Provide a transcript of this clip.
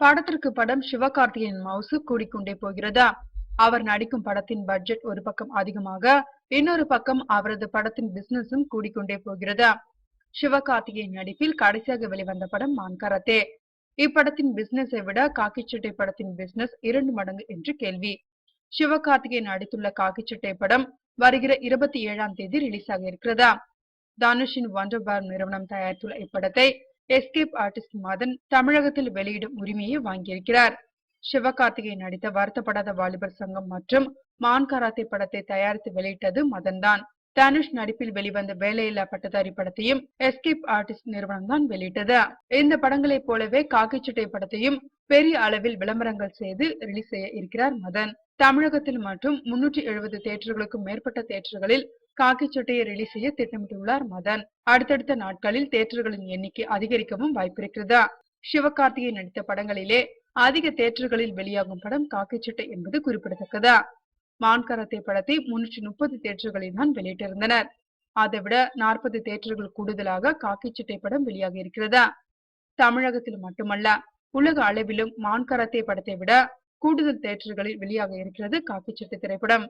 படத்திற்கு படம் சிவகார்த்திகேயன் மவுசு கூடிக்கொண்டே போகிறதா? அவர் நடிக்கும் படத்தின் பட்ஜெட் ஒரு பக்கம் அதிகமாக, இன்னொரு பக்கம் அவரது படத்தின் பிசினஸும் கூடிக்கொண்டே போகிறதா? சிவகார்த்திகேயன் நடிப்பில் கடைசியாக வெளிவந்த படம் மான்கராத்தே. இப்படத்தின் பிசினஸை விட காக்கிச்சட்டை படத்தின் பிசினஸ் 2 மடங்கு என்று கேள்வி. சிவகார்த்திகேயன் நடித்துள்ள காக்கிச்சட்டை படம் வருகிற 27ஆம் தேதி ரிலீஸ் ஆக இருக்கிறதா? தனுஷின் வண்டர் பார் நிறுவனம் தயாரித்துள்ள இப்படத்தை எஸ்கேப் ஆர்டிஸ்ட் மதன் தமிழகத்தில் வெளியிடும் உரிமையை வாங்கியிருக்கிறார். சிவகார்த்திகேயன் நடித்த வருத்தப்படாத வாலிபர் சங்கம் மற்றும் மான் கராத்தே படத்தை தயாரித்து வெளியிட்டது மதன் தான். தனுஷ் நடிப்பில் வெளிவந்த வேலையில்லா பட்டதாரி படத்தையும் எஸ்கேப் ஆர்டிஸ்ட் நிறுவனம் தான் வெளியிட்டது. இந்த படங்களைப் போலவே காக்கிச்சட்டை படத்தையும் பெரிய அளவில் விளம்பரங்கள் செய்து ரிலீஸ் செய்ய இருக்கிறார் மதன். தமிழகத்தில் மற்றும் 370 தியேட்டர்களுக்கும் மேற்பட்ட தியேட்டர்களில் காக்கிச்சட்டையை ரிலீஸ் செய்ய திட்டமிட்டுள்ளார் மதன். அடுத்தடுத்த நாட்களில் தியேட்டர்களின் எண்ணிக்கை அதிகரிக்கவும் வாய்ப்பிருக்கிறது. சிவகார்த்திகேயன் நடித்த படங்களிலே அதிக தியேட்டர்களில் வெளியாகும் படம் காக்கிச்சட்டை என்பது குறிப்பிடத்தக்கது. மான் கராத்தே படத்தை 330 தியேட்டர்களில் தான் வெளியிட்டிருந்தனர். அதைவிட 40 தியேட்டர்கள் கூடுதலாக காக்கிச்சட்டை படம் வெளியாக இருக்கிறது. தமிழகத்தில் மட்டுமல்ல, உலக அளவிலும் மான் கராத்தே படத்தை விட கூடுதல் தியேட்டர்களில் வெளியாக இருக்கிறது காக்கிச்சட்டை திரைப்படம்.